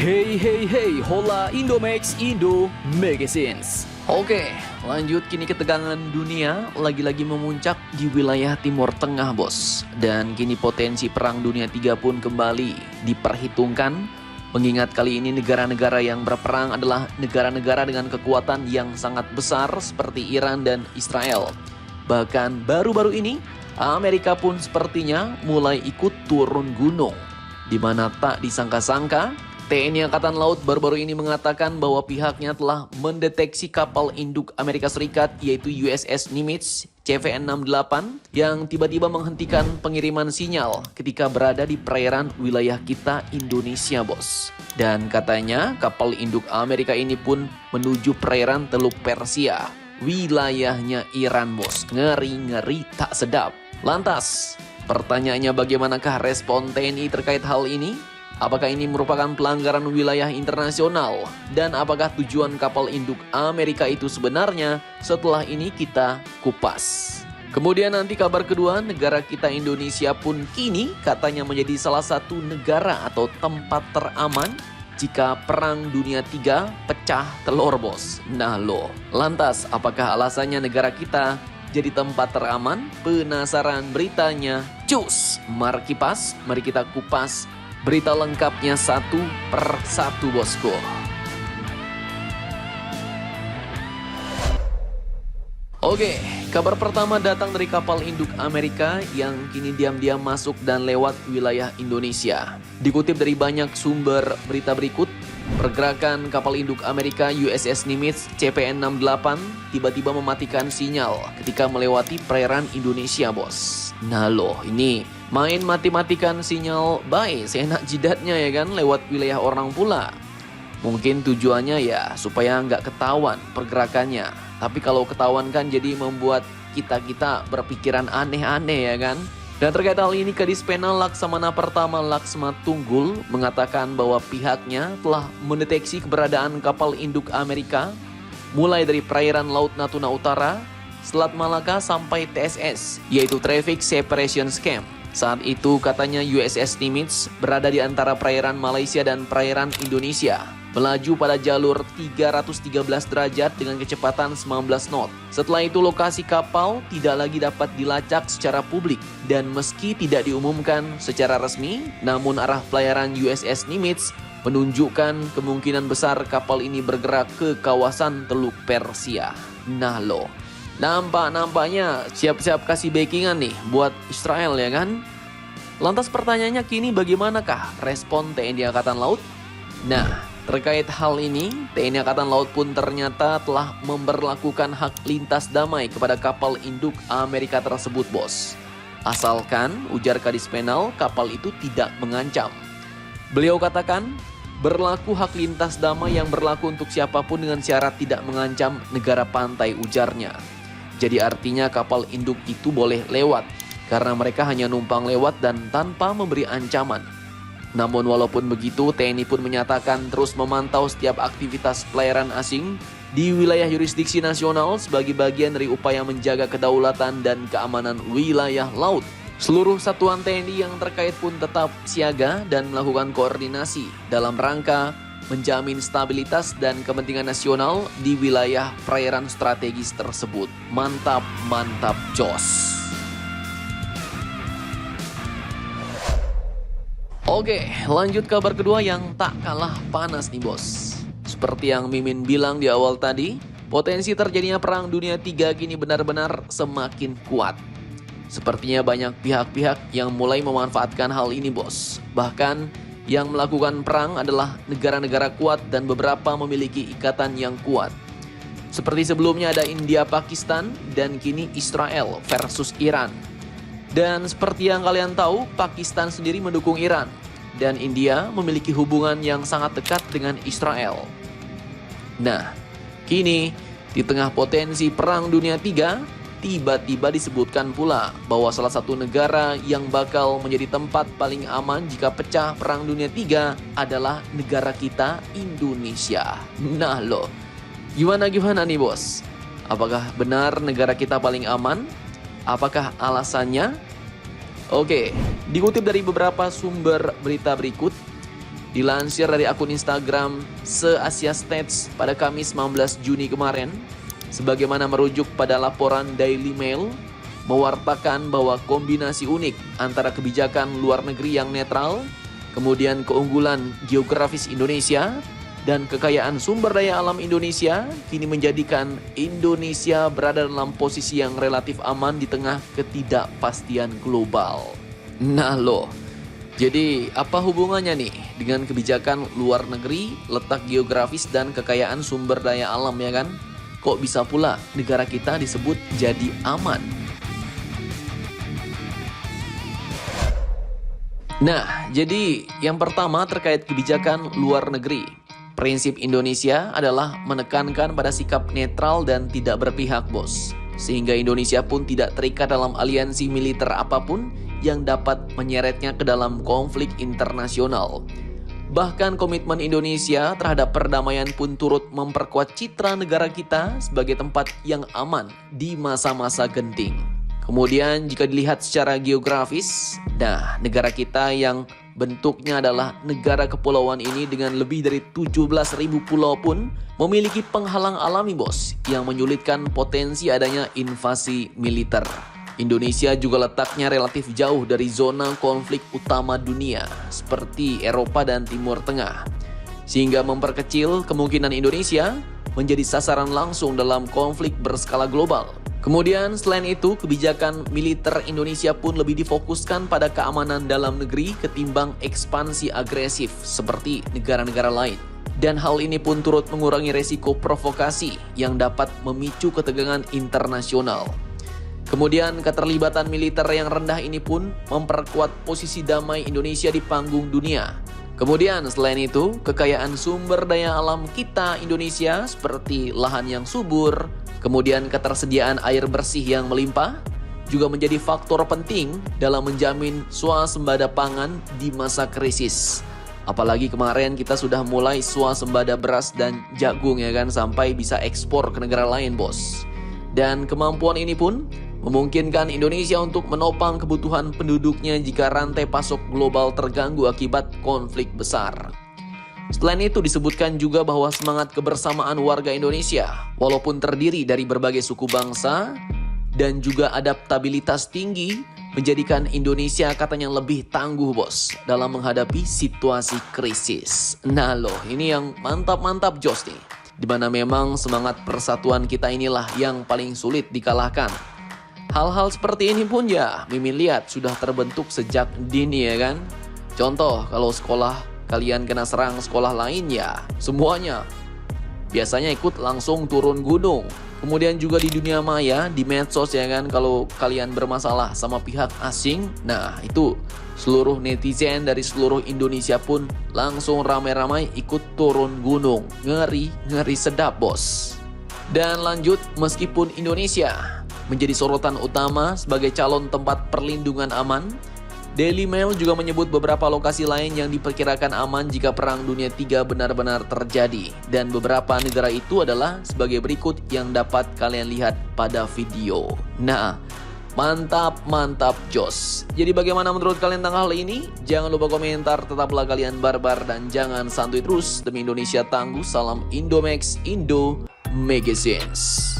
Hey hey hey, hola Indomax Indo Magazines. Oke, lanjut kini ketegangan dunia lagi-lagi memuncak di wilayah Timur Tengah, bos. Dan kini potensi perang dunia 3 pun kembali diperhitungkan. Mengingat kali ini negara-negara yang berperang adalah negara-negara dengan kekuatan yang sangat besar seperti Iran dan Israel. Bahkan baru-baru ini Amerika pun sepertinya mulai ikut turun gunung. Di mana tak disangka-sangka TNI Angkatan Laut baru-baru ini mengatakan bahwa pihaknya telah mendeteksi kapal induk Amerika Serikat yaitu USS Nimitz CVN-68 yang tiba-tiba menghentikan pengiriman sinyal ketika berada di perairan wilayah kita Indonesia, bos. Dan katanya kapal induk Amerika ini pun menuju perairan Teluk Persia, wilayahnya Iran, bos. Ngeri-ngeri tak sedap. Lantas, pertanyaannya bagaimanakah respon TNI terkait hal ini? Apakah ini merupakan pelanggaran wilayah internasional? Dan apakah tujuan kapal induk Amerika itu sebenarnya? Setelah ini kita kupas. Kemudian nanti kabar kedua, negara kita Indonesia pun kini katanya menjadi salah satu negara atau tempat teraman jika perang dunia 3 pecah telur, bos. Nah loh, lantas apakah alasannya negara kita jadi tempat teraman? Penasaran beritanya? Cus, mari kipas, mari kita kupas berita lengkapnya satu per satu, bosku. Oke, kabar pertama datang dari kapal induk Amerika yang kini diam-diam masuk dan lewat wilayah Indonesia. Dikutip dari banyak sumber berita berikut, pergerakan kapal induk Amerika USS Nimitz CVN-68 tiba-tiba mematikan sinyal ketika melewati perairan Indonesia, bos. Nah loh, ini main mati-matikan sinyal baik, seenak jidatnya ya kan, lewat wilayah orang pula. Mungkin tujuannya ya supaya nggak ketahuan pergerakannya. Tapi kalau ketahuan kan jadi membuat kita berpikiran aneh-aneh ya kan. Dan terkait hal ini, Kadis Penal Laksamana Pertama Laksma Tunggul mengatakan bahwa pihaknya telah mendeteksi keberadaan kapal induk Amerika mulai dari perairan Laut Natuna Utara, Selat Malaka sampai TSS, yaitu Traffic Separation Scam. Saat itu katanya USS Nimitz berada di antara perairan Malaysia dan perairan Indonesia, melaju pada jalur 313 derajat dengan kecepatan 19 knot. Setelah itu lokasi kapal tidak lagi dapat dilacak secara publik dan meski tidak diumumkan secara resmi, namun arah pelayaran USS Nimitz menunjukkan kemungkinan besar kapal ini bergerak ke kawasan Teluk Persia. Nah loh, nampaknya siap-siap kasih backingan nih buat Israel ya kan? Lantas pertanyaannya kini bagaimanakah respon TNI Angkatan Laut? Nah, terkait hal ini, TNI Angkatan Laut pun ternyata telah memberlakukan hak lintas damai kepada kapal induk Amerika tersebut, bos. Asalkan, ujar Kadis Penal, kapal itu tidak mengancam. Beliau katakan, berlaku hak lintas damai yang berlaku untuk siapapun dengan syarat tidak mengancam negara pantai, ujarnya. Jadi artinya kapal induk itu boleh lewat, karena mereka hanya numpang lewat dan tanpa memberi ancaman. Namun walaupun begitu, TNI pun menyatakan terus memantau setiap aktivitas pelayaran asing di wilayah yurisdiksi nasional sebagai bagian dari upaya menjaga kedaulatan dan keamanan wilayah laut. Seluruh satuan TNI yang terkait pun tetap siaga dan melakukan koordinasi dalam rangka menjamin stabilitas dan kepentingan nasional di wilayah perairan strategis tersebut. Mantap, mantap, jos. Oke, lanjut kabar kedua yang tak kalah panas nih, bos. Seperti yang Mimin bilang di awal tadi, potensi terjadinya perang dunia 3 kini benar-benar semakin kuat. Sepertinya banyak pihak-pihak yang mulai memanfaatkan hal ini, bos. Bahkan yang melakukan perang adalah negara-negara kuat dan beberapa memiliki ikatan yang kuat. Seperti sebelumnya ada India, Pakistan, dan kini Israel versus Iran. Dan seperti yang kalian tahu, Pakistan sendiri mendukung Iran. Dan India memiliki hubungan yang sangat dekat dengan Israel. Nah, kini di tengah potensi perang dunia 3, tiba-tiba disebutkan pula bahwa salah satu negara yang bakal menjadi tempat paling aman jika pecah perang dunia 3 adalah negara kita, Indonesia. Nah loh, gimana nih, bos? Apakah benar negara kita paling aman? Apakah alasannya? Oke, dikutip dari beberapa sumber berita berikut, Dilansir dari akun Instagram Se-Asia Stats pada Kamis 19 Juni kemarin, sebagaimana merujuk pada laporan Daily Mail, mewartakan bahwa kombinasi unik antara kebijakan luar negeri yang netral, kemudian keunggulan geografis Indonesia, dan kekayaan sumber daya alam Indonesia kini menjadikan Indonesia berada dalam posisi yang relatif aman di tengah ketidakpastian global. Nah loh, jadi apa hubungannya nih dengan kebijakan luar negeri, letak geografis dan kekayaan sumber daya alam ya kan? Kok bisa pula negara kita disebut jadi aman? Nah, jadi yang pertama terkait kebijakan luar negeri. Prinsip Indonesia adalah menekankan pada sikap netral dan tidak berpihak, bos. Sehingga Indonesia pun tidak terikat dalam aliansi militer apapun yang dapat menyeretnya ke dalam konflik internasional. Bahkan komitmen Indonesia terhadap perdamaian pun turut memperkuat citra negara kita sebagai tempat yang aman di masa-masa genting. Kemudian jika dilihat secara geografis, nah negara kita yang bentuknya adalah negara kepulauan ini dengan lebih dari 17.000 pulau pun memiliki penghalang alami, bos, yang menyulitkan potensi adanya invasi militer. Indonesia juga letaknya relatif jauh dari zona konflik utama dunia seperti Eropa dan Timur Tengah, sehingga memperkecil kemungkinan Indonesia menjadi sasaran langsung dalam konflik berskala global. Kemudian selain itu, kebijakan militer Indonesia pun lebih difokuskan pada keamanan dalam negeri ketimbang ekspansi agresif seperti negara-negara lain. Dan hal ini pun turut mengurangi resiko provokasi yang dapat memicu ketegangan internasional. Kemudian keterlibatan militer yang rendah ini pun memperkuat posisi damai Indonesia di panggung dunia. Kemudian selain itu, kekayaan sumber daya alam kita Indonesia seperti lahan yang subur, kemudian ketersediaan air bersih yang melimpah, juga menjadi faktor penting dalam menjamin swasembada pangan di masa krisis. Apalagi kemarin kita sudah mulai swasembada beras dan jagung ya kan, sampai bisa ekspor ke negara lain, bos. Dan kemampuan ini pun memungkinkan Indonesia untuk menopang kebutuhan penduduknya jika rantai pasok global terganggu akibat konflik besar. Selain itu disebutkan juga bahwa semangat kebersamaan warga Indonesia, walaupun terdiri dari berbagai suku bangsa dan juga adaptabilitas tinggi, menjadikan Indonesia katanya lebih tangguh, bos, dalam menghadapi situasi krisis. Nah loh, ini yang mantap-mantap jos nih, dimana memang semangat persatuan kita inilah yang paling sulit dikalahkan. Hal-hal seperti ini pun ya Mimin lihat sudah terbentuk sejak dini ya kan. Contoh kalau sekolah kalian kena serang sekolah lain ya semuanya biasanya ikut langsung turun gunung. Kemudian juga di dunia maya, di medsos ya kan, kalau kalian bermasalah sama pihak asing, nah itu seluruh netizen dari seluruh Indonesia pun langsung ramai-ramai ikut turun gunung. Ngeri sedap, bos. Dan lanjut, meskipun Indonesia menjadi sorotan utama sebagai calon tempat perlindungan aman, Daily Mail juga menyebut beberapa lokasi lain yang diperkirakan aman jika Perang Dunia III benar-benar terjadi. Dan beberapa negara itu adalah sebagai berikut yang dapat kalian lihat pada video. Nah, mantap jos. Jadi bagaimana menurut kalian tentang hal ini? Jangan lupa komentar, tetaplah kalian barbar dan jangan santuy terus. Demi Indonesia tangguh, salam Indomax, Indo Magazines.